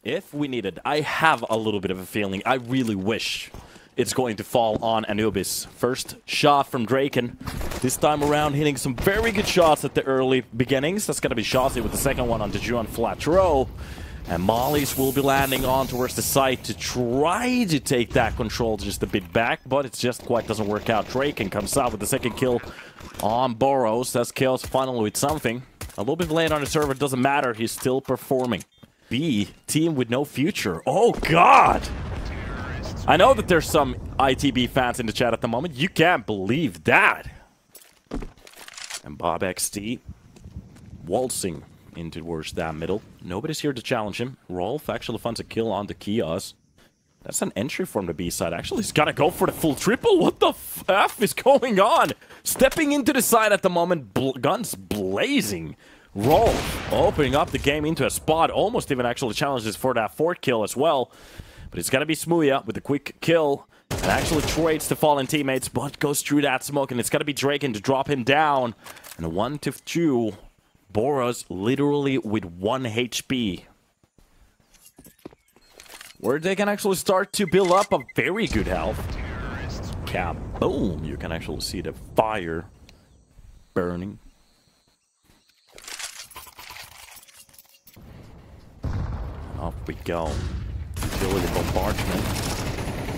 if we need it, I have a little bit of a feeling. I really wish it's going to fall on Anubis. First shot from Draken. This time around, hitting some very good shots at the early beginnings. That's going to be Shazzy with the second one onto juanflatroo. And Molly's will be landing on towards the site to try to take that control just a bit back, but it just quite doesn't work out. Draken comes out with the second kill on Boros. That's keoz finally with something. A little bit late on the server, doesn't matter. He's still performing. B, team with no future. Oh, God! I know that there's some ITB fans in the chat at the moment. You can't believe that. And Bob XT waltzing into towards that middle. Nobody's here to challenge him. Rolf actually finds a kill on the keoz. That's an entry from the B side. Actually, he's got to go for the full triple. What the F is going on? Stepping into the side at the moment. Guns blazing. Rolf opening up the game into a spot. Almost even actually challenges for that fourth kill as well. But it's going to be smooya with a quick kill. And actually trades the fallen teammates, but goes through that smoke. And it's going to be Draken to drop him down. And a 1-2. Boros literally with 1 HP. Where they can actually start to build up a very good health. Kaboom! You can actually see the fire burning. Off we go. Utility bombardment.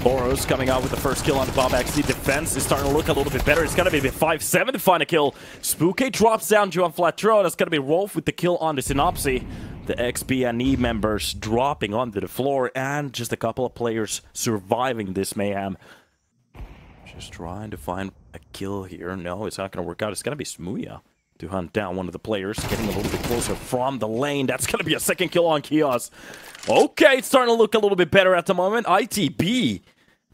Boros coming out with the first kill on the Bob XT. Defense is starting to look a little bit better. It's going to be 5-7 to find a kill. Spooky drops down juanflatroo. That's going to be Rolf with the kill on the sinnopsyy. The XP and E members dropping onto the floor. And just a couple of players surviving this mayhem. Just trying to find a kill here. No, it's not going to work out. It's going to be smooya to hunt down one of the players. Getting a little bit closer from the lane. That's going to be a second kill on keoz. Okay, it's starting to look a little bit better at the moment. ITB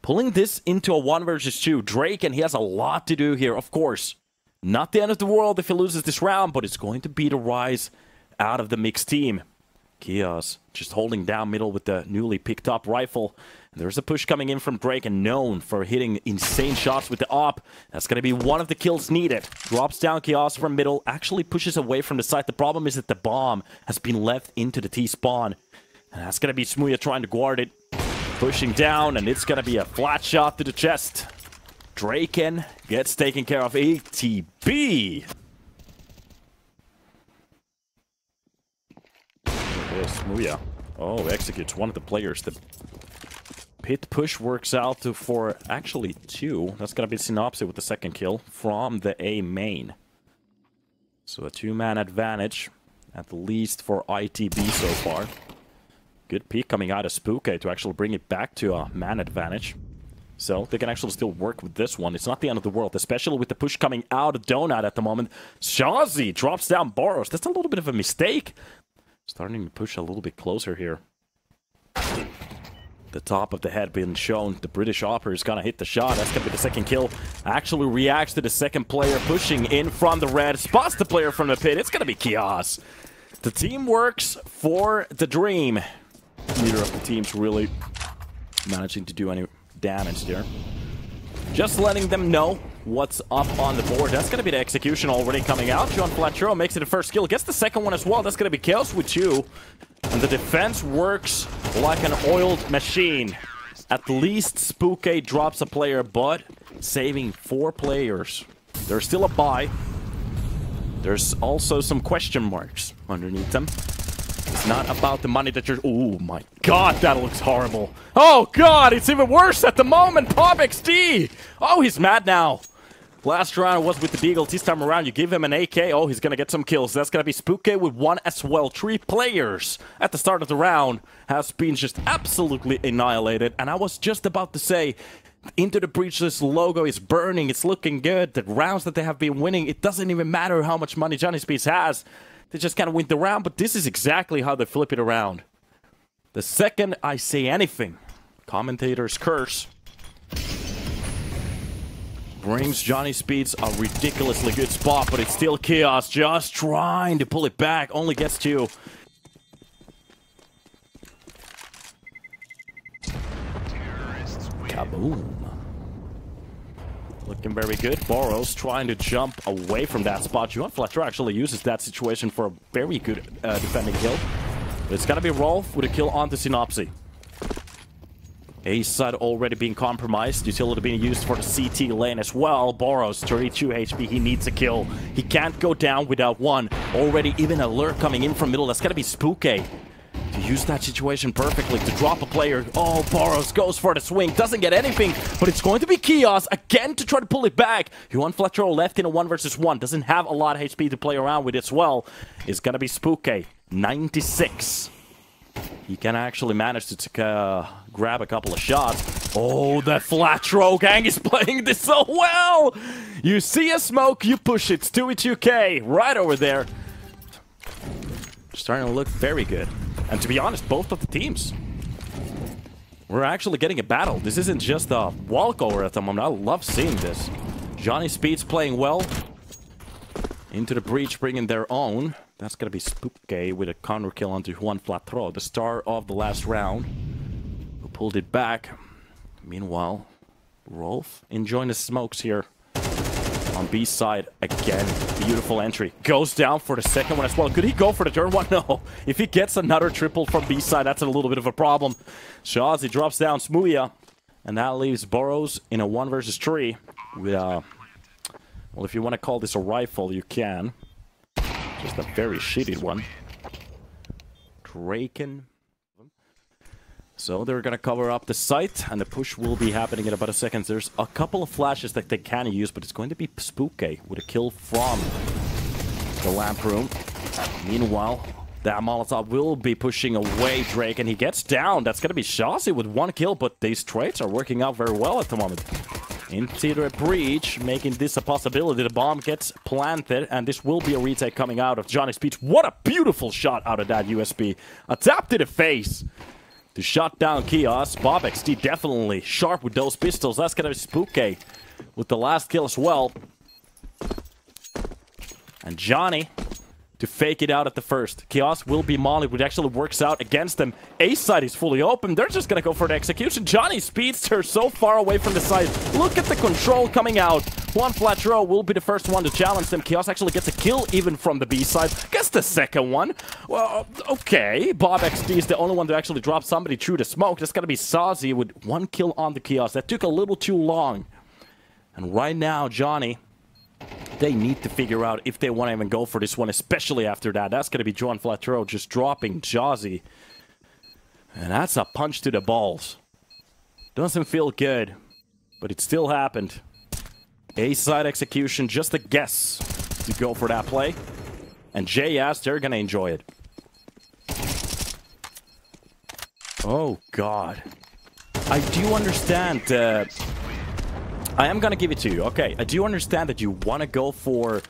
pulling this into a 1 versus 2. Drake, and he has a lot to do here, of course. Not the end of the world if he loses this round, but it's going to be the rise out of the mixed team. keoz just holding down middle with the newly picked up rifle. There's a push coming in from Drake, and known for hitting insane shots with the op. That's going to be one of the kills needed. Drops down keoz from middle, actually pushes away from the site. The problem is that the bomb has been left into the T-spawn. And that's going to be smooya trying to guard it. Pushing down, and it's going to be a flat shot to the chest. Draken gets taken care of. ATB. Smooya. Oh, executes one of the players. The pit push works out for actually 2. That's going to be sinnopsyy with the second kill from the A main. So a 2-man advantage, at least for ITB so far. Good peek coming out of Spooky to actually bring it back to a man advantage. So they can actually still work with this one. It's not the end of the world, especially with the push coming out of Donut at the moment. Shazzy drops down Boros. That's a little bit of a mistake. Starting to push a little bit closer here. The top of the head being shown. The British Opera is going to hit the shot. That's going to be the second kill. Actually reacts to the second player pushing in from the red. Spots the player from the pit. It's going to be keoz. The team works for the dream. Neither of the teams really managing to do any damage there. Just letting them know what's up on the board. That's going to be the execution already coming out. juanflatroo makes it the first kill. Gets the second one as well. That's going to be keoz with 2. And the defense works like an oiled machine. At least Spooky drops a player, but saving 4 players. There's still a buy. There's also some question marks underneath them. It's not about the money that you're... Oh my god, that looks horrible. Oh god, it's even worse at the moment. Pop XD. Oh, he's mad now. Last round was with the Deagle. This time around, you give him an AK. Oh, he's going to get some kills. That's going to be Spooky with 1 as well. 3 players at the start of the round has been just absolutely annihilated. And I was just about to say, Into the Breach, this logo is burning. It's looking good. The rounds that they have been winning, it doesn't even matter how much money Johnny Speeds has. They just kind of win the round, but this is exactly how they flip it around. The second I say anything, commentators curse. Brings Johnny Speeds a ridiculously good spot, but it's still keoz just trying to pull it back. Only gets 2. Kaboom. Looking very good. Boros trying to jump away from that spot. juanflatroo actually uses that situation for a very good defending kill. It's gonna be Rolf with a kill onto sinnopsyy. A side already being compromised. Utility being used for the CT lane as well. Boros, 32 HP. He needs a kill. He can't go down without one. Already even alert coming in from middle. That's gonna be Smooya to use that situation perfectly to drop a player. Oh, Boros goes for the swing. Doesn't get anything, but it's going to be keoz again to try to pull it back. juanflatroo left in a 1 versus 1. Doesn't have a lot of HP to play around with as well. It's gonna be Smooya, 96. He can actually manage to grab a couple of shots. Oh, the Flatroo gang is playing this so well! You see a smoke, you push it. 2v2k right over there. Starting to look very good. And to be honest, both of the teams, we're actually getting a battle. This isn't just a walkover at the moment. I love seeing this. Johnny Speed's playing well. Into the breach, bringing their own. That's gonna be Smooya with a counter kill onto juanflatroo, the star of the last round, who pulled it back. Meanwhile, Rolf enjoying the smokes here on B side again. Beautiful entry. Goes down for the second one as well. Could he go for the third one? No. If he gets another triple from B side, that's a little bit of a problem. keoz, he drops down smooya, and that leaves Boros in a 1 versus 3 with well, if you want to call this a rifle, you can. Just a very shitty one. Draken. So they're gonna cover up the site, and the push will be happening in about a second. There's a couple of flashes that they can use, but it's going to be Smooya with a kill from the lamp room. Meanwhile, that Molotov will be pushing away Drake, and he gets down. That's gonna be keoz with 1 kill, but these trades are working out very well at the moment. Into the breach, making this a possibility. The bomb gets planted, and this will be a retake coming out of Johnny Speech. What a beautiful shot out of that USB. A tap to the face to shut down keoz. bobXD definitely sharp with those pistols. That's gonna be Smooya with the last kill as well. And Johnny to fake it out at the first. keoz will be mollied, which actually works out against them. A side is fully open. They're just gonna go for the execution. Johnny Speedster so far away from the side. Look at the control coming out. juanflatroo will be the first one to challenge them. keoz actually gets a kill even from the B side. Gets the second one. Well, okay. bobXD is the only one to actually drop somebody through the smoke. That's gonna be keoz with 1 kill on the keoz. That took a little too long. And right now, Johnny, they need to figure out if they want to even go for this one, especially after that. That's going to be juanflatroo just dropping keoz. And that's a punch to the balls. Doesn't feel good, but it still happened. A-side execution, just a guess to go for that play. And JS, they're going to enjoy it. Oh, God. I do understand I am gonna give it to you. Okay, I do understand that you want to go for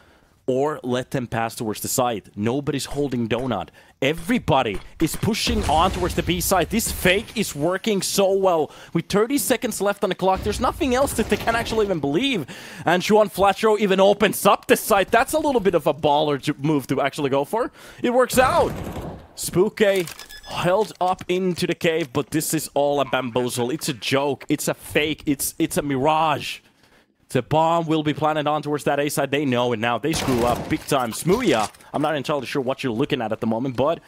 or let them pass towards the side. Nobody's holding donut. Everybody is pushing on towards the B side. This fake is working so well. With 30 seconds left on the clock, there's nothing else that they can actually even believe. And juanflatroo even opens up the site. That's a little bit of a baller move to actually go for. It works out. Smooya held up into the cave, but this is all a bamboozle. It's a joke. It's a fake. It's a mirage. The bomb will be planted on towards that A side. They know it now. They screw up big time. Smooya, I'm not entirely sure what you're looking at the moment, but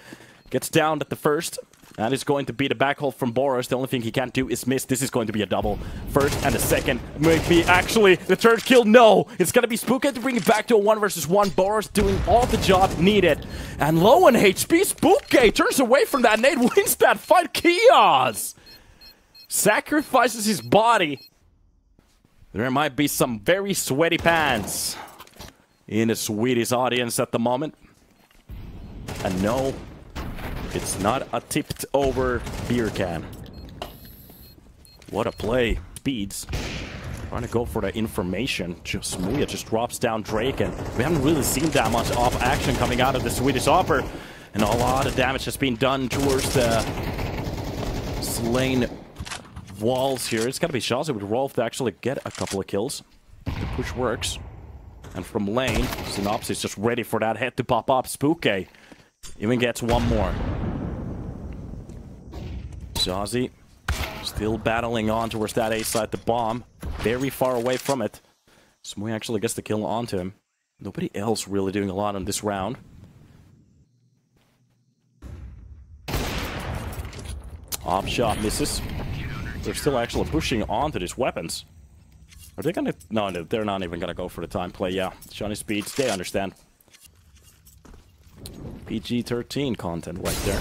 gets down at the first. That is going to be the backhold from Boros. The only thing he can't do is miss. This is going to be a double. First and a second. Maybe actually the third kill. No! It's going to be Smooya to bring it back to a 1 versus 1. Boros doing all the job needed. And low on HP. Smooya turns away from that nade. Wins that fight. keoz sacrifices his body. There might be some very sweaty pants in the Swedish audience at the moment. And no, it's not a tipped over beer can. What a play. Speeds. Trying to go for the information. Smooya just drops down Drake, and we haven't really seen that much off action coming out of the Swedish Opera. And a lot of damage has been done towards the slain walls here. It's gotta be keoz with Rolf to actually get a couple of kills. The push works. And from lane, sinnopsyy is just ready for that head to pop up. Smooya even gets one more. keoz still battling on towards that A side. The bomb very far away from it. Smooya actually gets the kill onto him. Nobody else really doing a lot on this round. Op shot misses. They're still actually pushing onto these weapons. Are they gonna... No, they're not even gonna go for the time play. Yeah, Johnny Speeds, they understand. PG-13 content right there.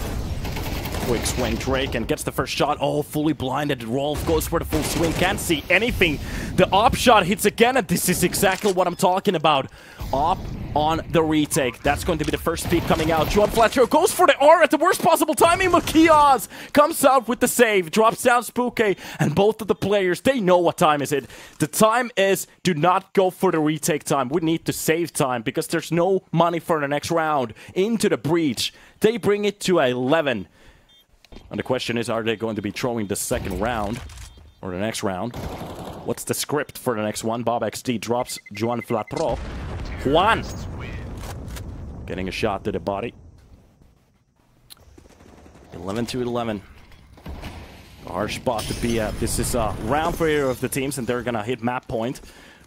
Quick swing, Drake, and gets the first shot. Oh, fully blinded. Rolf goes for the full swing. Can't see anything. The op shot hits again, and this is exactly what I'm talking about. Op on the retake. That's going to be the first peek coming out. juanflatroo goes for the R at the worst possible timing, but keoz comes out with the save. Drops down smooya, and both of the players, they know what time is it. The time is, do not go for the retake time. We need to save time, because there's no money for the next round. Into the breach. They bring it to 11. And the question is, are they going to be throwing the second round? Or the next round? What's the script for the next one? bobXD drops juanflatroo. Juan! Getting a shot to the body. 11-11. A harsh spot to be at. This is a round for either of the teams, and they're gonna hit map point.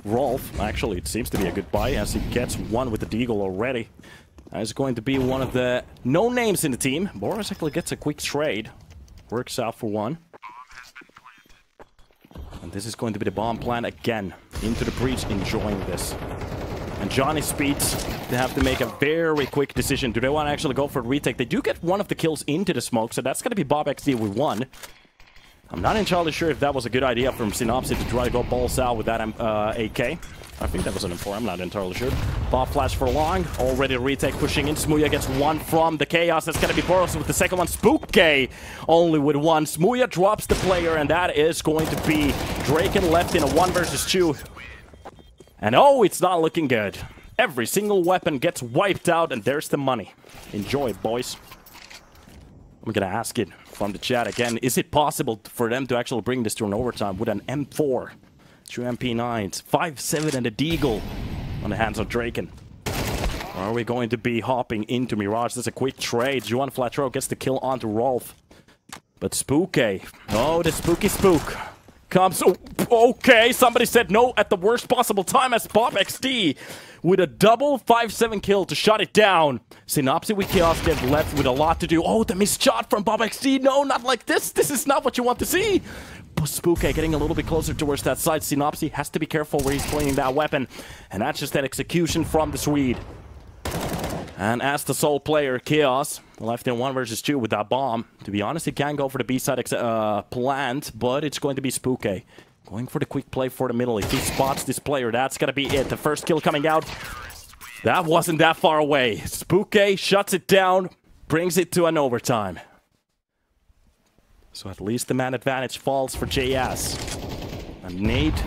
Rolf, actually, it seems to be a good buy, as he gets one with the deagle already. Is going to be one of the no names in the team. Boros actually gets a quick trade. Works out for one. And this is going to be the bomb plant again. Into the breach, enjoying this. And Johnny Speeds, they have to make a very quick decision. Do they want to actually go for a retake? They do get one of the kills into the smoke, so that's going to be bobXD with one. I'm not entirely sure if that was a good idea from sinnopsyy to try to go balls out with that AK. I think that was an M4, I'm not entirely sure. Bob flash for long, already retake pushing in. smooya gets one from the keoz. That's gonna be boros with the second one. Spooky only with one. smooya drops the player, and that is going to be Draken left in a 1 versus 2. And oh, it's not looking good. Every single weapon gets wiped out, and there's the money. Enjoy it, boys. I'm gonna ask it from the chat again. Is it possible for them to actually bring this to an overtime with an M4? 2 MP9s, 5.7 and a deagle on the hands of Draken. Or are we going to be hopping into Mirage? There's a quick trade. juanflatroo gets the kill onto Rolf. But Spooky. Oh, the spooky spook. Comes. Oh, okay, somebody said no at the worst possible time as bobXD with a double 5.7 kill to shut it down. sinnopsyy with keoz get left with a lot to do. Oh, the missed shot from bobXD. No, not like this. This is not what you want to see. Spooky getting a little bit closer towards that side. sinnopsyy has to be careful where he's playing that weapon. And that's just an execution from the Swede. And as the sole player, keoz left in 1 versus 2 with that bomb. To be honest, he can go for the B-side plant, but it's going to be Spooky. Going for the quick play for the middle. If he spots this player, that's going to be it. The first kill coming out. That wasn't that far away. Spooky shuts it down, brings it to an overtime. So at least the man advantage falls for JS. And Nate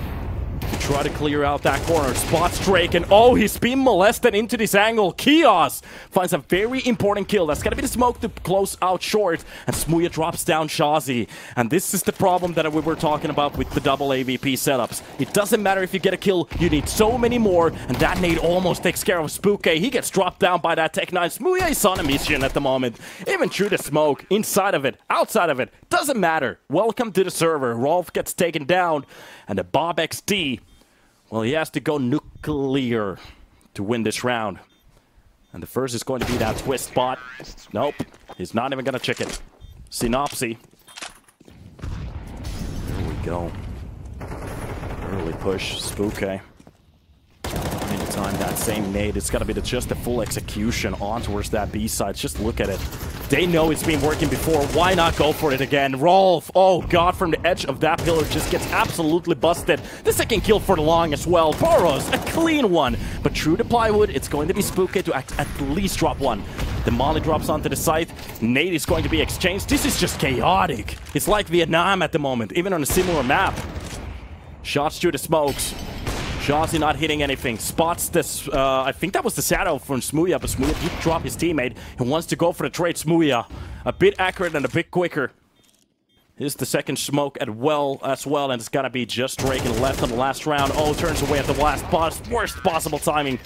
to try to clear out that corner. Spots Drake, and oh, he's being molested into this angle. keoz finds a very important kill. That's gonna be the smoke to close out short. And smooya drops down Shazi. And this is the problem that we were talking about with the double AVP setups. It doesn't matter if you get a kill, you need so many more. And that nade almost takes care of Spooky. He gets dropped down by that Tech 9. smooya is on a mission at the moment. Even through the smoke, inside of it, outside of it, doesn't matter. Welcome to the server. Rolf gets taken down. And the bobXD, well, he has to go nuclear to win this round. And the first is going to be that twist spot. Nope, he's not even gonna check it. sinnopsyy. There we go. Early push, Spooky. Anytime that same nade, it's gotta be just the full execution on towards that B side. Just look at it. They know it's been working before. Why not go for it again? Rolf, oh god, from the edge of that pillar just gets absolutely busted. The second kill for the long as well. boros, a clean one. But through the plywood, it's going to be Spooky to at least drop one. The molly drops onto the site. Nade is going to be exchanged. This is just chaotic. It's like Vietnam at the moment, even on a similar map. Shots through the smokes. Shazi not hitting anything. Spots this, I think that was the shadow from smooya, but smooya did drop his teammate. He wants to go for the trade. smooya, a bit accurate and a bit quicker. Here's the second smoke as well, and it's gonna be just Draken left on the last round. Oh, turns away at the worst possible timing.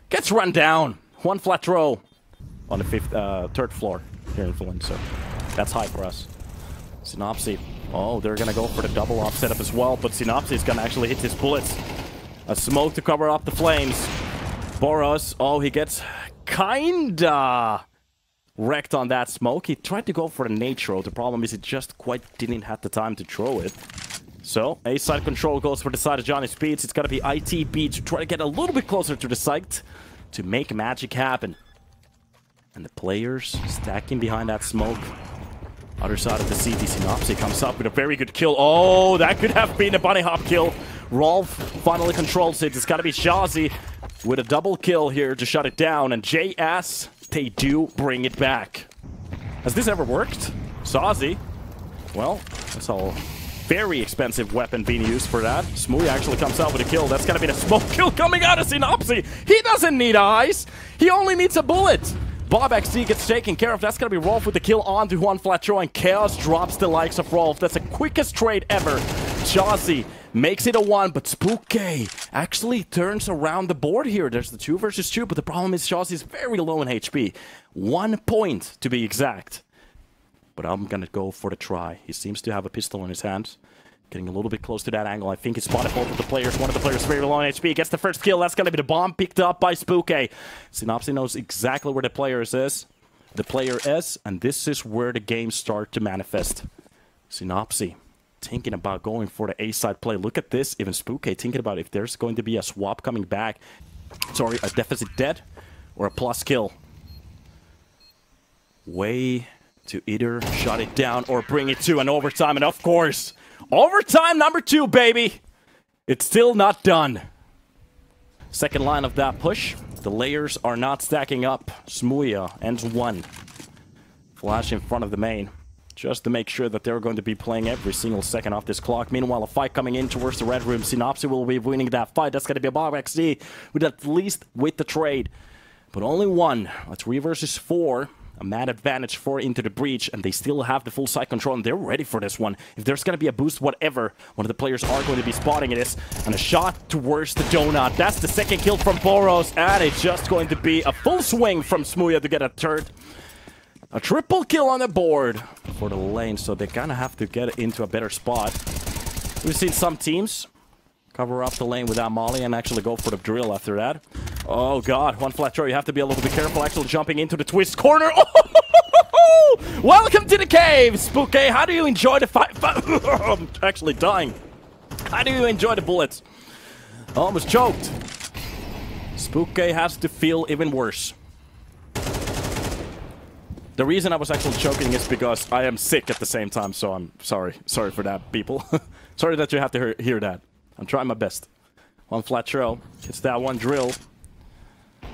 Gets run down. juanflatroo on the third floor here in Finland, so that's high for us. sinnopsyy. Oh, they're gonna go for the double off setup as well, but sinnopsyy is gonna actually hit his bullets. A smoke to cover up the flames. boros, oh, he gets kinda wrecked on that smoke. He tried to go for the nade throw. The problem is he just quite didn't have the time to throw it. So, A-side control goes for the side of juanflatroo. It's got to be ITB to try to get a little bit closer to the site to make magic happen. And the players stacking behind that smoke. Other side of the CT, sinnopsyy comes up with a very good kill. Oh, that could have been a bunny hop kill. Rolf finally controls it. It's got to be Shazzy with a double kill here to shut it down. And JS, they do bring it back. Has this ever worked? Shazzy? Well, that's all. Very expensive weapon being used for that. Smooya actually comes out with a kill. That's gonna be the smoke kill coming out of sinnopsyy. He doesn't need eyes. He only needs a bullet. bobXD gets taken care of. That's gonna be Rolf with the kill onto juanflatroo, and keoz drops the likes of Rolf. That's the quickest trade ever. Shazzy makes it a 1, but smooya actually turns around the board here. There's the 2 versus 2, but the problem is Shazzy is very low in HP. 1 point to be exact. But I'm gonna go for the try. He seems to have a pistol in his hand. Getting a little bit close to that angle. I think he spotted both of the players. One of the players very low on HP. Gets the first kill. That's gonna be the bomb picked up by smooya. sinnopsyy knows exactly where the player is. And this is where the game starts to manifest. sinnopsyy thinking about going for the A-side play. Look at this. Even smooya thinking about if there's going to be a swap coming back. Sorry, a deficit dead or a plus kill. Way to either shut it down or bring it to an overtime. And of course, overtime number 2, baby. It's still not done. Second line of that push. The layers are not stacking up. smooya ends 1. Flash in front of the main. Just to make sure that they're going to be playing every single second off this clock. Meanwhile, a fight coming in towards the red room. sinnopsyy will be winning that fight. That's going to be a bobXD with at least with the trade. But only 1. That's 3 versus 4. A mad advantage for into the breach, and they still have the full side control, and they're ready for this one. If there's going to be a boost, whatever, one of the players are going to be spotting it. And a shot towards the donut. That's the second kill from Boros, and it's just going to be a full swing from smooya to get a third. A triple kill on the board for the lane, so they kind of have to get into a better spot. We've seen some teams cover up the lane without molly and actually go for the drill after that. Oh god, juanflatroo, you have to be a little bit careful actually jumping into the twist corner. Oh! Welcome to the cave, smooya. How do you enjoy the fight? I'm actually dying. How do you enjoy the bullets? Almost choked. smooya has to feel even worse. The reason I was actually choking is because I am sick at the same time, so I'm sorry. Sorry for that, people. Sorry that you have to hear that. I'm trying my best. juanflatroo gets that one drill.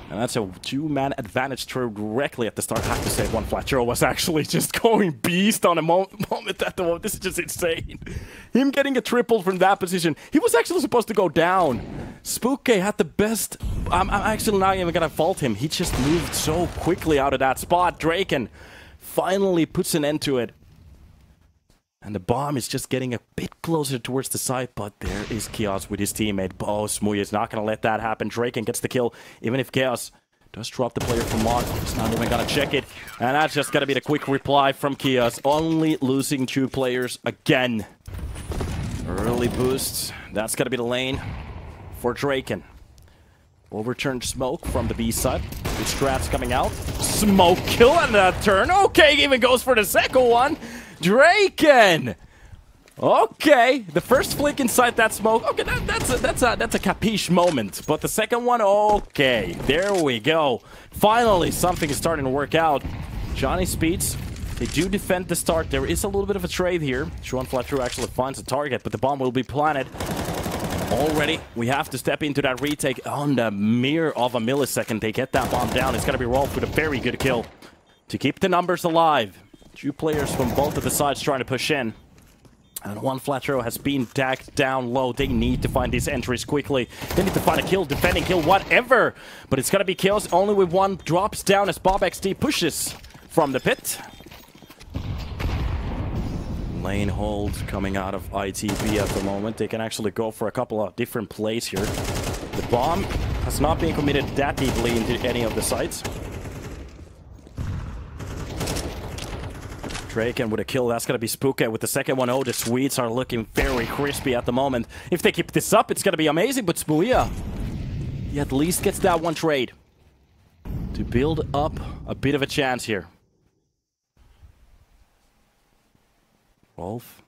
And that's a 2-man advantage throw directly at the start. I have to say, juanflatroo was actually just going beast on a moment at the moment. This is just insane. Him getting a triple from that position. He was actually supposed to go down. smooya had the best... I'm actually not even gonna fault him. He just moved so quickly out of that spot. Draken finally puts an end to it. And the bomb is just getting a bit closer towards the site, but there is keoz with his teammate. Oh, smooya is not going to let that happen. Draken gets the kill, even if keoz does drop the player from mod. He's not even going to check it. And that's just going to be the quick reply from keoz. Only losing 2 players again. Early boosts. That's going to be the lane for Draken. Overturned smoke from the B side. With strats coming out. Smoke kill on that turn. Okay, even goes for the second one. Draken! Okay, the first flick inside that smoke. Okay, that's a capiche moment. But the second one, okay, there we go. Finally, something is starting to work out. Johnny Speeds, they do defend the start. There is a little bit of a trade here. juanflatroo actually finds a target, but the bomb will be planted. Already, we have to step into that retake on the mere of a millisecond. They get that bomb down. It's going to be Rolf with a very good kill to keep the numbers alive. 2 players from both of the sides trying to push in. And juanflatroo has been tagged down low. They need to find these entries quickly. They need to find a kill, defending kill, whatever. But it's going to be keoz only with 1. Drops down as bobXD pushes from the pit. Lane hold coming out of ITB at the moment. They can actually go for a couple of different plays here. The bomb has not been committed that deeply into any of the sites. Draken with a kill. That's going to be smooya with the second one. Oh, the Swedes are looking very crispy at the moment. If they keep this up, it's going to be amazing. But smooya, he at least gets that one trade to build up a bit of a chance here. Rolf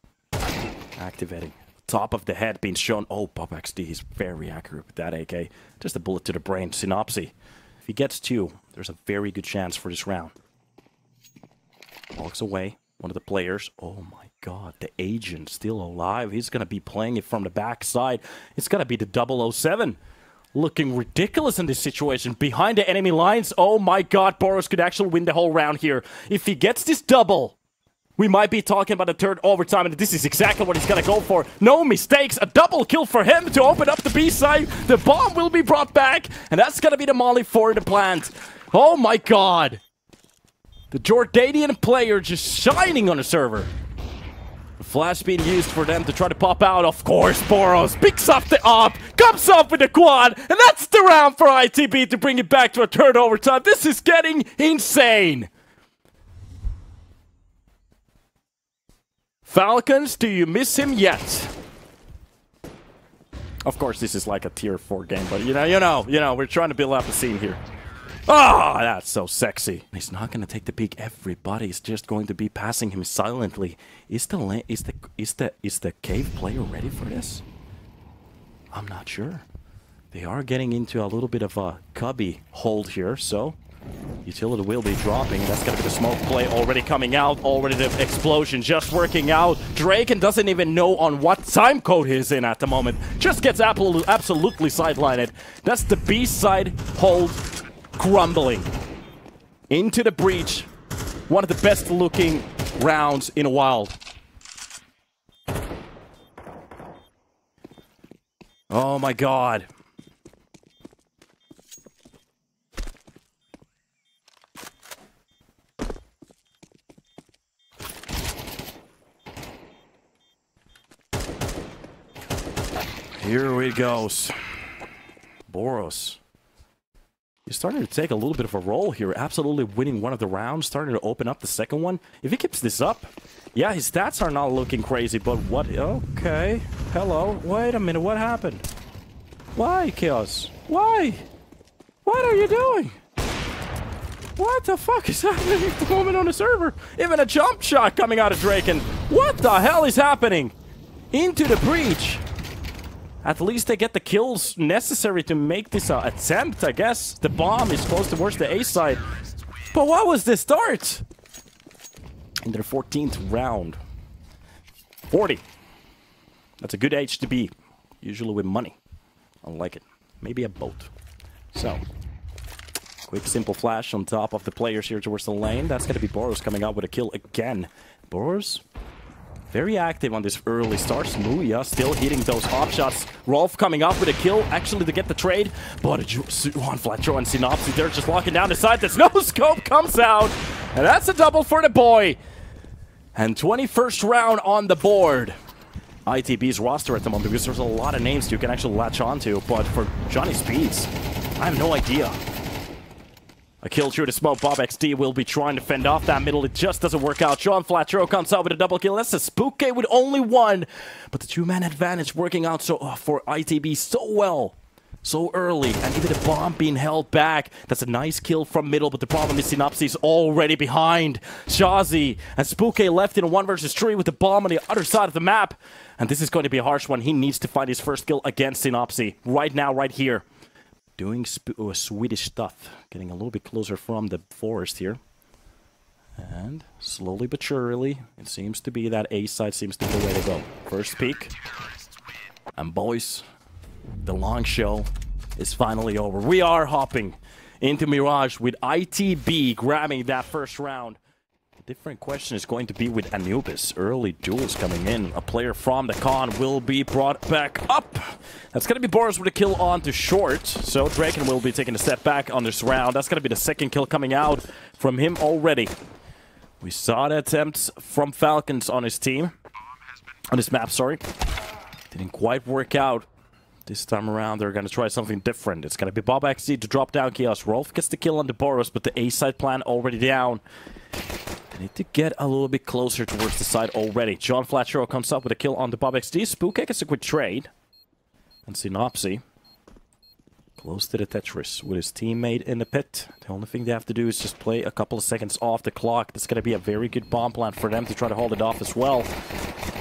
activating. Top of the head being shown. Oh, Bob XD is very accurate with that AK. Just a bullet to the brain. Sinnopsyy. If he gets 2, there's a very good chance for this round. Walks away. One of the players. Oh my god, the agent still alive. He's going to be playing it from the backside. It's going to be the 007. Looking ridiculous in this situation. Behind the enemy lines. Oh my god, boros could actually win the whole round here. If he gets this double, we might be talking about a third overtime, and this is exactly what he's going to go for. No mistakes. A double kill for him to open up the B side. The bomb will be brought back, and that's going to be the molly for the plant. Oh my god. The Jordanian player just shining on the server. The flash being used for them to try to pop out. Of course, boros picks up the op, comes up with the quad, and that's the round for ITB to bring it back to a third overtime. This is getting insane. Falcons, do you miss him yet? Of course, this is like a tier 4 game, but you know, we're trying to build up a scene here. Oh, that's so sexy. He's not going to take the peek. Everybody's just going to be passing him silently. Is the cave player ready for this? I'm not sure. They are getting into a little bit of a cubby hold here, so utility will be dropping. That's going to be the smoke play already coming out. Already the explosion just working out. Draken doesn't even know on what time code he's in at the moment. Just gets absolutely sidelined. That's the B side hold crumbling into the breach. One of the best looking rounds in a while. Oh my god. Here it goes. boros. He's starting to take a little bit of a role here, absolutely winning one of the rounds, starting to open up the second one. If he keeps this up, yeah, his stats are not looking crazy, but what? Okay, hello, wait a minute, what happened? Why, Keoz? Why? What are you doing? What the fuck is happening at the moment on the server? Even a jump shot coming out of Draken. What the hell is happening? Into the breach. At least they get the kills necessary to make this attempt, I guess. The bomb is close towards the A side. But what was the start? In their 14th round. 40. That's a good age to be. Usually with money. I like it. Maybe a boat. So, quick simple flash on top of the players here towards the lane. That's going to be boros coming out with a kill again. boros very active on this early start. Smooya still hitting those hop shots. Rolf coming up with a kill, actually to get the trade. But juanflatroo and sinnopsyy, they're just locking down the side. The no scope comes out. And that's a double for the boy. And 21st round on the board. ITB's roster at the moment, because there's a lot of names you can actually latch onto. But for Johnny Speeds, I have no idea. A kill through the smoke. Bob XD will be trying to fend off that middle. It just doesn't work out. juanflatroo comes out with a double kill. That's a spooky with only one. But the two-man advantage working out so for ITB so well. So early. And even the bomb being held back. That's a nice kill from middle. But the problem is sinnopsyy is already behind. Shazi and spooky left in a 1 versus 3 with the bomb on the other side of the map. And this is going to be a harsh one. He needs to find his first kill against sinnopsyy. Right now, right here. Doing Swedish stuff. Getting a little bit closer from the forest here. And slowly but surely, it seems to be that A side seems to be the way to go. First peek. And boys, the long show is finally over. We are hopping into Mirage with ITB grabbing that first round. Different question is going to be with Anubis. Early duels coming in. A player from the con will be brought back up. That's going to be boros with a kill on to short. So Draken will be taking a step back on this round. That's going to be the second kill coming out from him already. We saw the attempts from Falcons on his team. On his map, sorry. Didn't quite work out. This time around, they're going to try something different. It's going to be Bob XD to drop down keoz. Rolf gets the kill on the boros, but the A side plan already down. They need to get a little bit closer towards the side already. juanflatroo comes up with a kill on the Bob XD. Spooky gets a quick trade. And sinnopsyy Close to the Tetris with his teammate in the pit. The only thing they have to do is just play a couple of seconds off the clock. This is going to be a very good bomb plant for them to try to hold it off as well.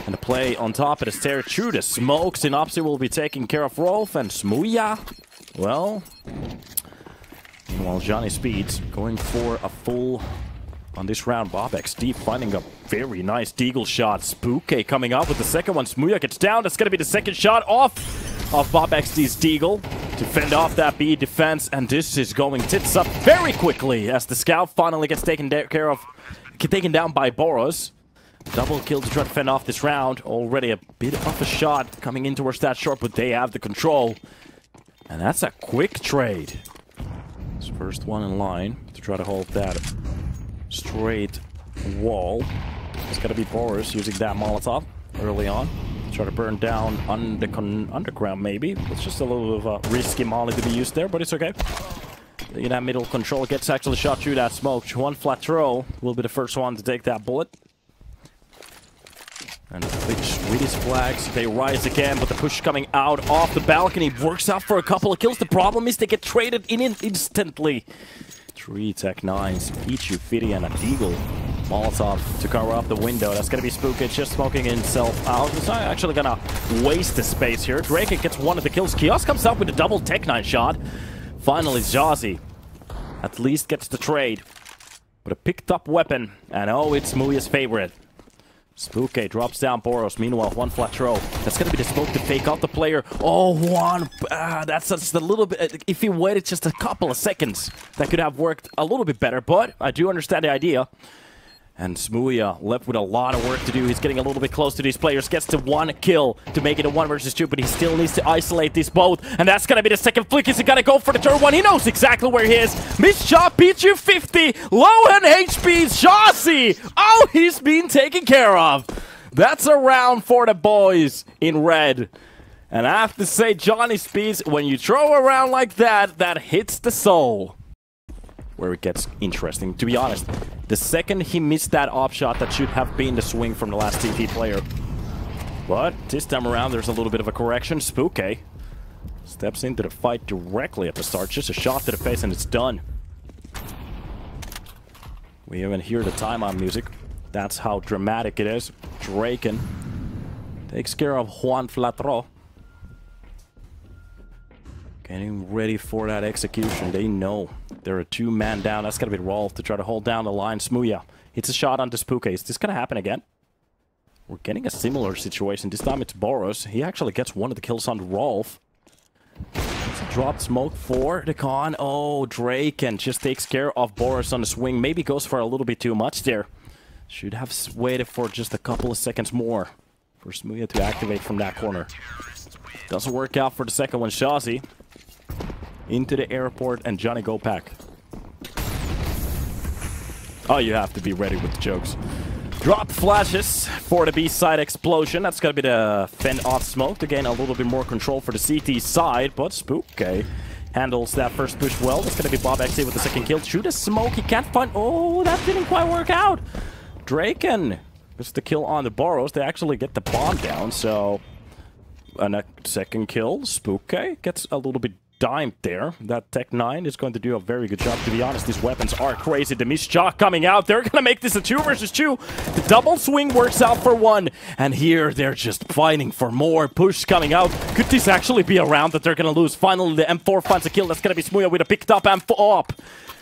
And the play on top of the stair through the smoke. Sinnopsyy will be taking care of Rolf and smooya. Well, meanwhile, Johnny Speeds going for a full on this round. BobXD finding a very nice deagle shot. Spooky coming up with the second one. smooya gets down. That's going to be the second shot off of BobXD's deagle to fend off that B defense. And this is going tits up very quickly as the scout finally gets taken down by boros. Double kill to try to fend off this round. Already a bit of a shot coming in towards that short, but they have the control. And that's a quick trade. This first one in line to try to hold that straight wall. It's got to be boros using that Molotov early on. Try to burn down underground maybe. It's just a little bit of a risky molly to be used there, but it's okay. In that middle control gets actually shot through that smoke. juanflatroo will be the first one to take that bullet. And the big Swedish flags, they rise again, but the push coming out off the balcony works out for a couple of kills. The problem is they get traded in instantly. 3 Tech 9s, Pichu, Fiddy, and a Deagle. Molotov to cover up the window. That's going to be Spooky just smoking himself out. He's not actually going to waste the space here. Drake gets one of the kills. Keoz comes up with a double Tech 9 shot. Finally, Jazzy at least gets the trade. But a picked up weapon. And oh, it's smooya's favorite. Spooky drops down boros. Meanwhile, juanflatroo. That's going to be the smoke to fake out the player. Oh, Juan. That's just a little bit... If he waited just a couple of seconds, that could have worked a little bit better. But I do understand the idea. And smooya left with a lot of work to do. He's getting a little bit close to these players. Gets to 1 kill to make it a 1 versus 2. But he still needs to isolate these both. And that's going to be the second flick. Is he going to go for the third one? He knows exactly where he is. Missed shot. Pichu 50. Low on HP. Jazzy. Oh, he's been taken care of. That's a round for the boys in red. And I have to say, Johnny Speeds, when you throw around like that, that hits the soul. Where it gets interesting. To be honest, the second he missed that op shot, that should have been the swing from the last TT player. But this time around, there's a little bit of a correction. Spooky steps into the fight directly at the start. Just a shot to the face and it's done. We even hear the timeout music. That's how dramatic it is. Draken takes care of juanflatroo. Getting ready for that execution. They know they're a 2-man down. That's going to be Rolf to try to hold down the line. smooya hits a shot onto Spooky. Is this going to happen again? We're getting a similar situation. This time it's boros. He actually gets one of the kills on Rolf. It's a dropped smoke for the con. Oh, Draken just takes care of boros on the swing. Maybe goes for a little bit too much there. Should have waited for just a couple of seconds more for smooya to activate from that corner. Doesn't work out for the second one. Jazzy into the airport, and Johnny go pack. Oh, you have to be ready with the jokes. Drop flashes for the B-side explosion. That's going to be the fend-off smoke to gain a little bit more control for the CT side, but Spooky handles that first push well. That's going to be BobXD with the second kill. Shoot a smoke. He can't find... Oh, that didn't quite work out. Draken gets the kill on the boros. They actually get the bomb down, so... And a second kill. Spooky gets a little bit dimed there. That Tech 9 is going to do a very good job. To be honest, these weapons are crazy. The missed shot coming out. They're going to make this a 2 versus 2. The double swing works out for 1. And here they're just fighting for more. Push coming out. Could this actually be a round that they're going to lose? Finally, the M4 finds a kill. That's going to be smooya with a picked up M4 up.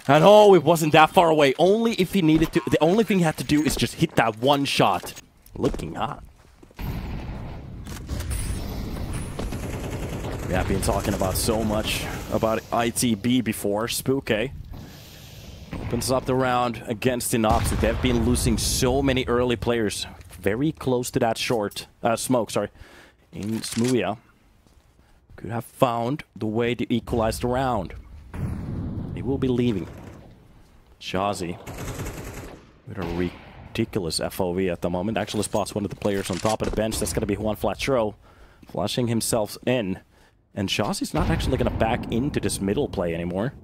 And oh, it wasn't that far away. Only if he needed to. The only thing he had to do is just hit that 1 shot. Looking hot. We have been talking about so much about ITB before. Spooky opens up the round against sinnopsyy. They've been losing so many early players. Very close to that short smoke, sorry. In smooya could have found the way to equalize the round. They will be leaving. Jazzy with a ridiculous FOV at the moment. Actually spots one of the players on top of the bench. That's going to be juanflatroo flashing himself in. And Jazzy's not actually going to back into this middle play anymore.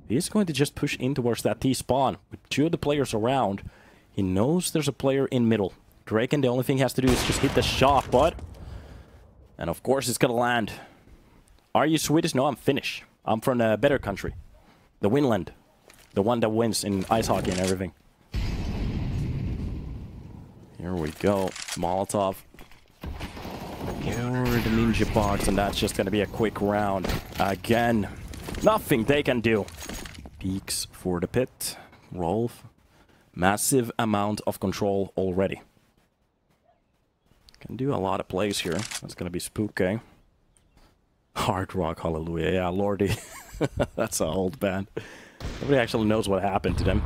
He's going to just push in towards that T-spawn. With 2 of the players around, he knows there's a player in middle. Draken, the only thing he has to do is just hit the shot, but... And of course it's going to land. Are you Swedish? No, I'm Finnish. I'm from a better country. The Winland. The one that wins in ice hockey and everything. Here we go. Molotov. Or the ninja box, and that's just going to be a quick round. Again, nothing they can do. Peeks for the pit. Rolf. Massive amount of control already. Can do a lot of plays here. That's going to be spooky. Hard Rock Hallelujah. Yeah, Lordy. That's an old band. Nobody actually knows what happened to them.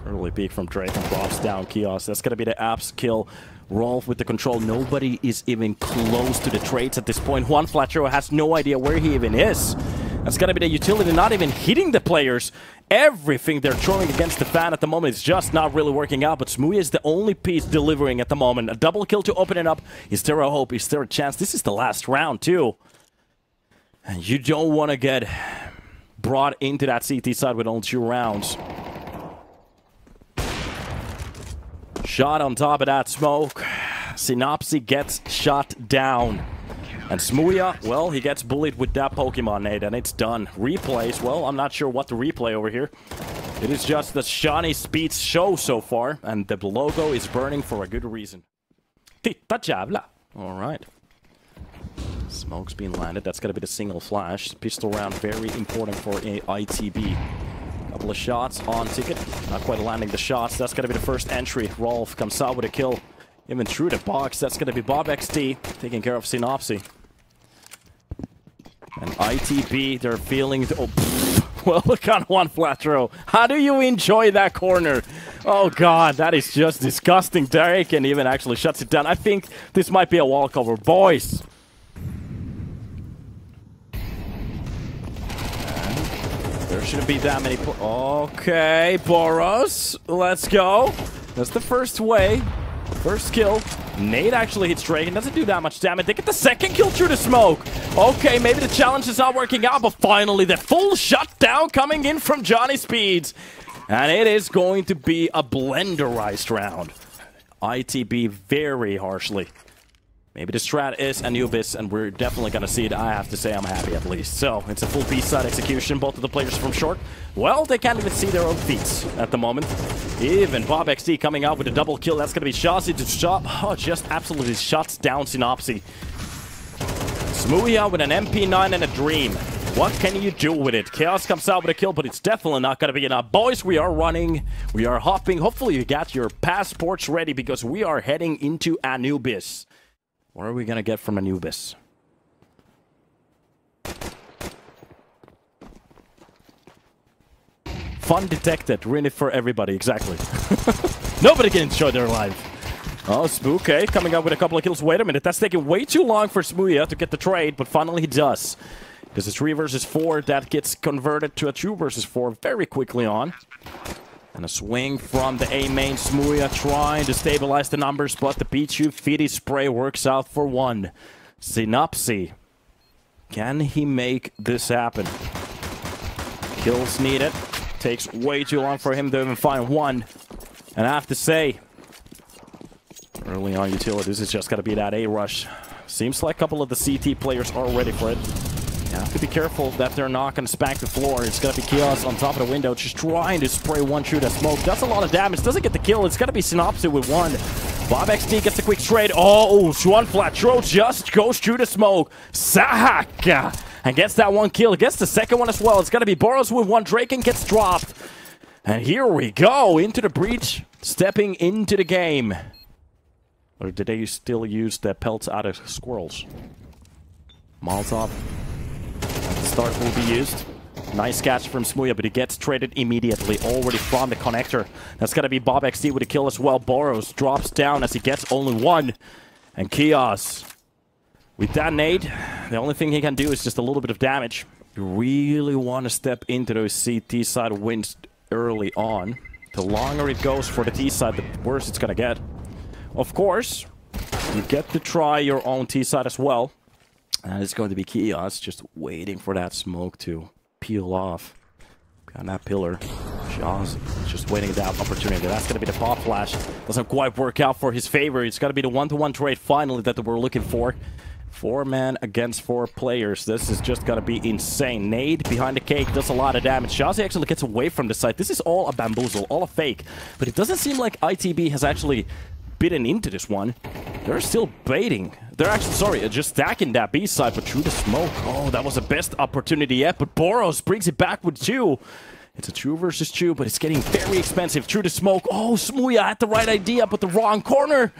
Early peek from Drake and drops down keoz. That's going to be the Apps kill. Rolf with the control. Nobody is even close to the trades at this point. juanflatroo has no idea where he even is. That's going to be the utility not even hitting the players. Everything they're throwing against the fan at the moment is just not really working out. But smooya is the only piece delivering at the moment. A double kill to open it up. Is there a hope? Is there a chance? This is the last round too. And you don't want to get brought into that CT side with only 2 rounds. Shot on top of that smoke. Sinnopsyy gets shot down. And smooya, well, he gets bullied with that Pokemon nade, and it's done. Replays, well, I'm not sure what to replay over here. It is just the Shiny Speeds show so far, and the logo is burning for a good reason. Titta jävla! Alright. Smoke's being landed. That's going to be the single flash. Pistol round, very important for a ITB. Couple of shots on ticket. Not quite landing the shots. That's going to be the first entry. Rolf comes out with a kill. Even through the box. That's going to be bobXD taking care of sinnopsyy. And ITB, they're feeling... well, look on juanflatroo. How do you enjoy that corner? Oh, God, that is just disgusting. Derek and even actually shuts it down. I think this might be a walkover. Boys! There shouldn't be that many... okay, boros. Let's go. That's the first way. First kill. Nate actually hits Dragon. Doesn't do that much damage. They get the second kill through the smoke. Okay, maybe the challenge is not working out, but finally the full shutdown coming in from Johnny Speeds. And it is going to be a blenderized round. ITB very harshly. Maybe the strat is Anubis, and we're definitely going to see it. I have to say I'm happy at least. So, it's a full B-side execution. Both of the players from short, well, they can't even see their own feats at the moment. Even bobXD coming out with a double kill. That's going to be Shazzy to shot. Oh, just absolutely shuts down sinnopsyy. smooya with an MP9 and a dream. What can you do with it? keoz comes out with a kill, but it's definitely not going to be enough. Boys, we are running. We are hopping. Hopefully you got your passports ready because we are heading into Anubis. What are we going to get from Anubis? Fun detected. Really for everybody. Exactly. Nobody can enjoy their life. Oh, Spooky coming up with a couple of kills. Wait a minute. That's taking way too long for smooya to get the trade, but finally he does. Because it's 3 versus 4. That gets converted to a 2 versus 4 very quickly on. And a swing from the A main. smooya trying to stabilize the numbers, but the Pichu Fiddy spray works out for 1. sinnopsyy. Can he make this happen? Kills needed. Takes way too long for him to even find 1. And I have to say, early on utility, this is just going to be that A rush. Seems like a couple of the CT players are ready for it. You have to be careful that they're not going to spank the floor. It's going to be keoz on top of the window, just trying to spray 1 through the smoke. Does a lot of damage, doesn't get the kill. It's going to be sinnopsyy with 1. bobXD gets a quick trade. Oh, juanflatroo just goes through the smoke. Sahaka! And gets that 1 kill. Gets the second one as well. It's going to be boros with 1. Draken gets dropped. And here we go. Into the breach. Stepping into the game. Or did they still use the pelts out of squirrels? Molotov. Start will be used. Nice catch from smooya, but he gets traded immediately. Already from the connector. That's going to be bobXD with a kill as well. Boros drops down as he gets only 1. And keoz. With that nade, the only thing he can do is just a little bit of damage. You really want to step into those CT side wins early on. The longer it goes for the T side, the worse it's going to get. Of course, you get to try your own T side as well. And it's going to be keoz just waiting for that smoke to peel off. Behind that pillar. Shaw's just waiting that opportunity. That's going to be the pop flash. Doesn't quite work out for his favor. It's got to be the 1-to-1 trade finally that we're looking for. 4-man against 4 players. This is just gonna be insane. Nade behind the cake does a lot of damage. Shazzy actually gets away from the site. This is all a bamboozle, all a fake. But it doesn't seem like ITB has actually bitten into this one. They're still baiting. They're actually, sorry, just stacking that B side, but through the smoke. Oh, that was the best opportunity yet. But boros brings it back with 2. It's a 2 versus 2, but it's getting very expensive through the smoke. Oh, smooya had the right idea, but the wrong corner.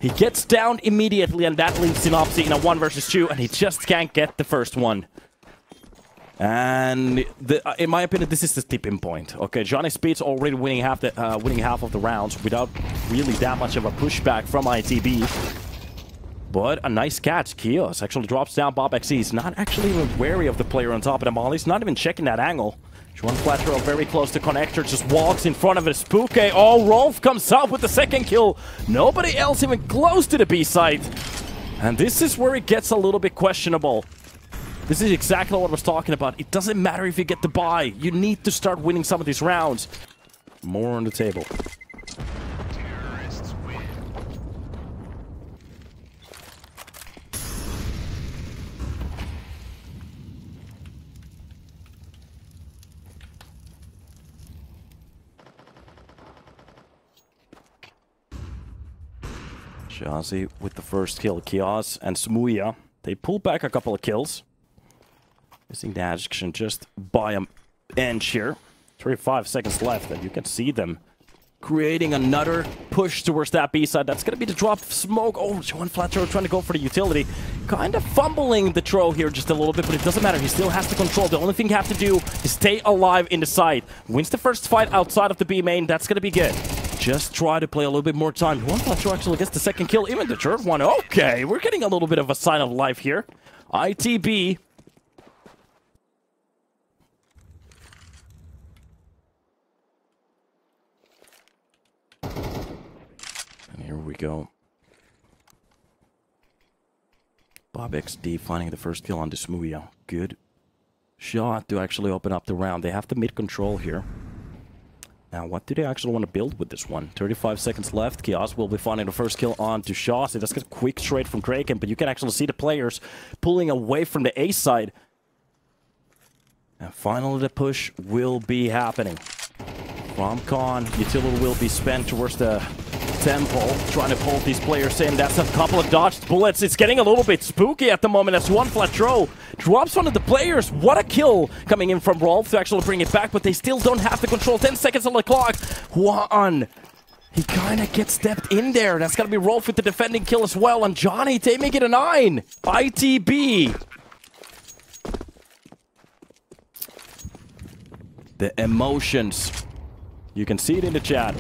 He gets down immediately, and that leaves sinnopsyy in a 1 versus 2, and he just can't get the first one. And in my opinion, this is the tipping point. Okay, Johnny Speed's already winning half of the rounds without really that much of a pushback from ITB. But a nice catch. Keoz actually drops down Bob XC. He's not actually even wary of the player on top of the mall. He's not even checking that angle. Juanflatroo very close to connector, just walks in front of it. Spooky. Oh, Rolf comes out with the second kill. Nobody else even close to the B site. And this is where it gets a little bit questionable. This is exactly what I was talking about. It doesn't matter if you get the buy. You need to start winning some of these rounds. More on the table. Shazzy with the first kill. Keoz and smooya, they pull back a couple of kills. Missing the action just by an inch here. 35 seconds left, and you can see them creating another push towards that B side. That's going to be the drop of smoke. Oh, juanflatroo trying to go for the utility. Kind of fumbling the throw here just a little bit, but it doesn't matter. He still has to control. The only thing you have to do is stay alive in the side. Wins the first fight outside of the B main. That's going to be good. Just try to play a little bit more time. juanflatroo actually gets the second kill, even the third one. Okay, we're getting a little bit of a sign of life here. ITB. And here we go. Bob XD finding the first kill on the smooya. Good shot to actually open up the round. They have the mid control here. Now, what do they actually want to build with this one? 35 seconds left. Keoz will be finding the first kill on to Shazzy. That's a quick trade from Kraken, but you can actually see the players pulling away from the A side. And finally, the push will be happening. From Khan, utility will be spent towards the temple, trying to pull these players in. That's a couple of dodged bullets. It's getting a little bit spooky at the moment as juanflatroo drops one of the players. What a kill coming in from Rolf to actually bring it back, but they still don't have the control. 10 seconds on the clock. Juan, he kind of gets stepped in there. That's going to be Rolf with the defending kill as well. And Johnny, they make it a 9. ITB. The emotions. You can see it in the chat.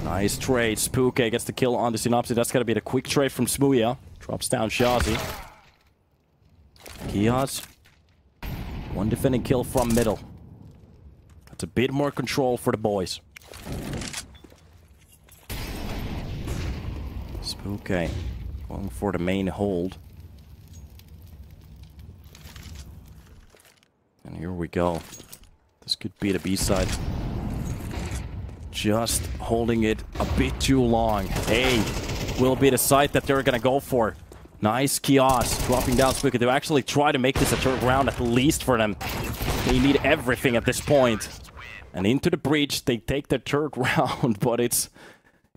Nice trade. Spooky gets the kill on the sinnopsyy. That's going to be the quick trade from smooya. Drops down Shazzy. Keoz. One defending kill from middle. That's a bit more control for the boys. Spooky going for the main hold. And here we go. This could be the B side. Just holding it a bit too long. A will be the site that they're going to go for. Nice Keoz dropping down Spooky. They actually try to make this a third round at least for them. They need everything at this point. And into the breach, they take their third round, but it's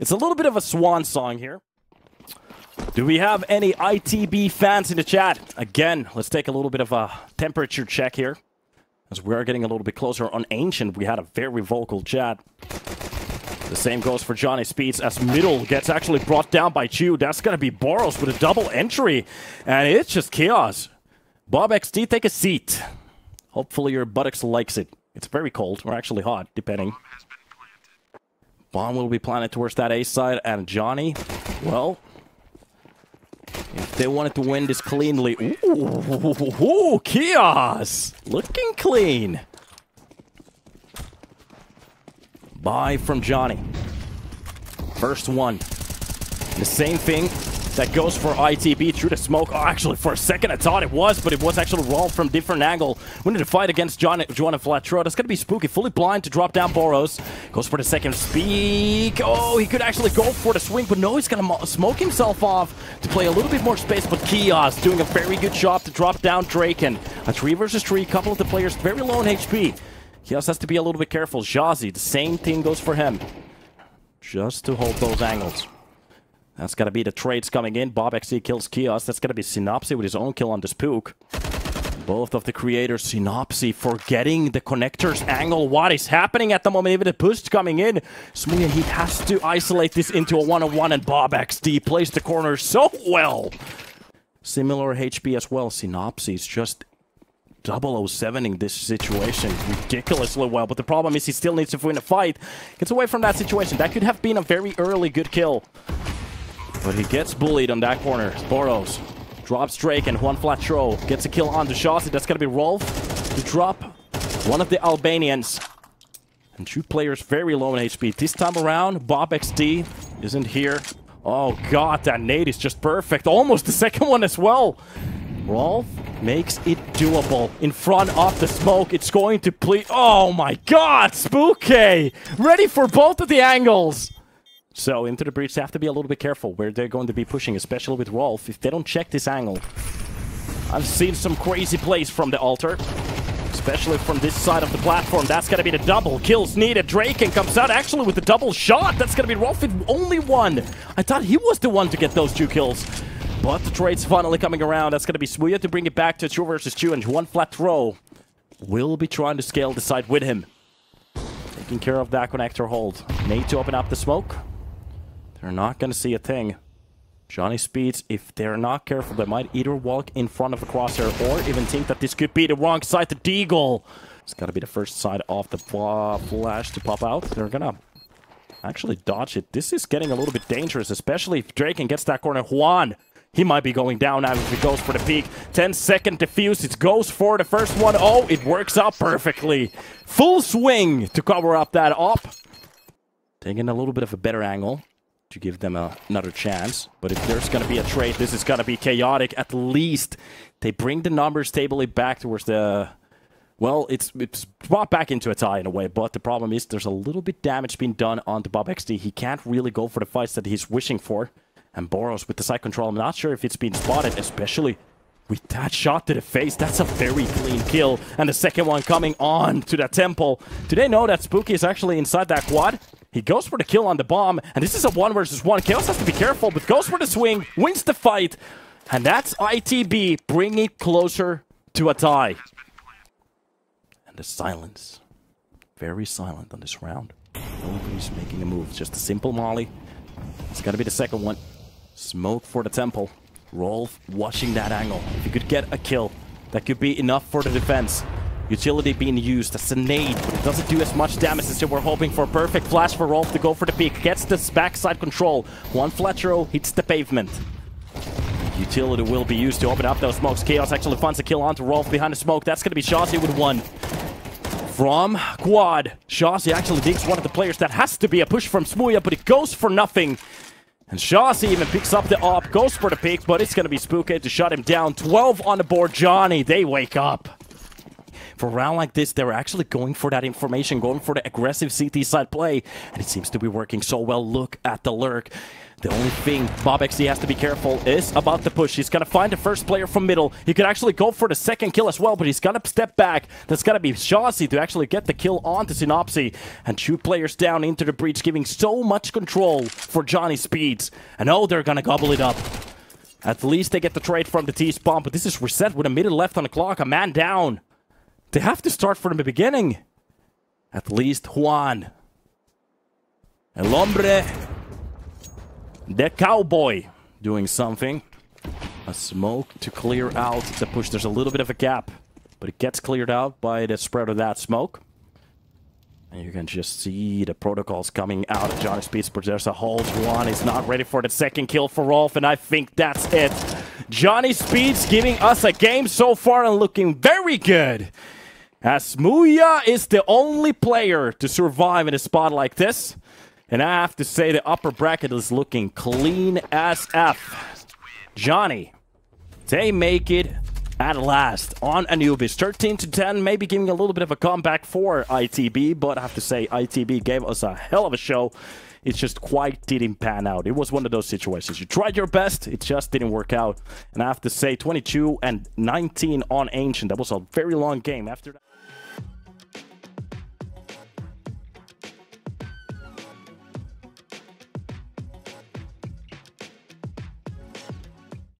a little bit of a swan song here. Do we have any ITB fans in the chat? Again, let's take a little bit of a temperature check here. As we are getting a little bit closer on Ancient, we had a very vocal chat. The same goes for Johnny Speeds as middle gets actually brought down by Chew. That's going to be Boros with a double entry. And it's just chaos. Bob XD, take a seat. Hopefully your buttocks likes it. It's very cold, or actually hot, depending. Bomb will be planted towards that A side, and Johnny, well, if they wanted to win this cleanly... Ooh, keoz! Looking clean. Buy from Johnny. First one. The same thing that goes for ITB through the smoke. Oh, actually, for a second I thought it was, but it was actually rolled from different angle. We need to fight against juanflatroo. That's going to be spooky. Fully blind to drop down boros. Goes for the second speak. Oh, he could actually go for the swing, but no, he's going to smoke himself off to play a little bit more space. But keoz doing a very good job to drop down Draken. A 3 versus 3. Couple of the players very low in HP. keoz has to be a little bit careful. Jazzy, the same thing goes for him. Just to hold those angles. That's going to be the trades coming in. bobXD kills keoz. That's going to be sinnopsyy with his own kill on the spook. Both of the creators, sinnopsyy, forgetting the connector's angle. What is happening at the moment? Even the push coming in. smooya, he has to isolate this into a one-on-one, and bobXD plays the corner so well. Similar HP as well. sinnopsyy is just 007ing this situation ridiculously well. But the problem is he still needs to win a fight. Gets away from that situation. That could have been a very early good kill. But he gets bullied on that corner. boros drops Drake, and juanflatroo gets a kill on the Jazzy. That's going to be Rolf to drop one of the Albanians. And 2 players very low in HP. This time around, bobXD isn't here. Oh god, that nade is just perfect. Almost the second one as well. Rolf makes it doable in front of the smoke. It's going to please. Oh my god, spooky! Ready for both of the angles. So, into the breach, they have to be a little bit careful where they're going to be pushing, especially with Rolf. If they don't check this angle. I've seen some crazy plays from the altar, especially from this side of the platform. That's going to be the double. Kills needed. Draken comes out actually with the double shot. That's going to be Rolf with only 1. I thought he was the one to get those 2 kills. But the trade's finally coming around. That's going to be smooya to bring it back to 2 versus 2. And juanflatroo will be trying to scale the side with him. Taking care of that connector hold. Need to open up the smoke. They're not going to see a thing. Johnny Speeds, if they're not careful, they might either walk in front of the crosshair or even think that this could be the wrong side to deagle. It's got to be the first side of the flash to pop out. They're going to actually dodge it. This is getting a little bit dangerous, especially if Draken gets that corner. Juan, he might be going down now if he goes for the peak. 10-second defuse. It goes for the first one. Oh, it works out perfectly. Full swing to cover up that op. Taking a little bit of a better angle to give them another chance. But if there's going to be a trade, this is going to be chaotic. At least they bring the numbers stably back towards the... Well, it's brought back into a tie in a way, but the problem is there's a little bit damage being done on the bobXD. He can't really go for the fights that he's wishing for. And boros with the side control, I'm not sure if it's been spotted, especially with that shot to the face. That's a very clean kill. And the second one coming on to that temple. Do they know that Spooky is actually inside that quad? He goes for the kill on the bomb, and this is a 1 versus 1. keoz has to be careful, but goes for the swing, wins the fight, and that's ITB bringing it closer to a tie. And the silence. Very silent on this round. Nobody's making a move. Just a simple molly. It's got to be the second one. Smoke for the temple. Rolf watching that angle. If he could get a kill, that could be enough for the defense. Utility being used. That's a nade, but it doesn't do as much damage as they were hoping for. Perfect flash for Rolf to go for the peak. Gets this backside control. juanflatroo hits the pavement. Utility will be used to open up those smokes. keoz actually finds a kill onto Rolf behind the smoke. That's going to be Jazzy with 1. From quad, Jazzy actually digs one of the players. That has to be a push from smooya, but it goes for nothing. And Jazzy even picks up the op, goes for the pick, but it's going to be spooky to shut him down. 12 on the board. Johnny, they wake up. For a round like this, they're actually going for that information, going for the aggressive CT side play, and it seems to be working so well. Look at the lurk. The only thing bobXD has to be careful is about the push. He's going to find the first player from middle. He could actually go for the second kill as well, but he's got to step back. That's got to be Jazzy to actually get the kill onto sinnopsyy. And 2 players down into the breach, giving so much control for Johnny Speeds. And oh, they're going to gobble it up. At least they get the trade from the T-spawn, but this is reset with a minute left on the clock. A man down. They have to start from the beginning. At least Juan. El hombre. The cowboy. Doing something. A smoke to clear out the push. There's a little bit of a gap. But it gets cleared out by the spread of that smoke. And you can just see the protocols coming out of Johnny Speeds. But there's a hold. Juan is not ready for the second kill for Rolf. And I think that's it. Johnny Speeds giving us a game so far and looking very good. As smooya is the only player to survive in a spot like this. And I have to say the upper bracket is looking clean as F. Johnny, they make it at last on Anubis. 13-10, maybe giving a little bit of a comeback for ITB, but I have to say ITB gave us a hell of a show. It just quite didn't pan out. It was one of those situations. You tried your best, it just didn't work out. And I have to say 22-19 on Ancient. That was a very long game after that.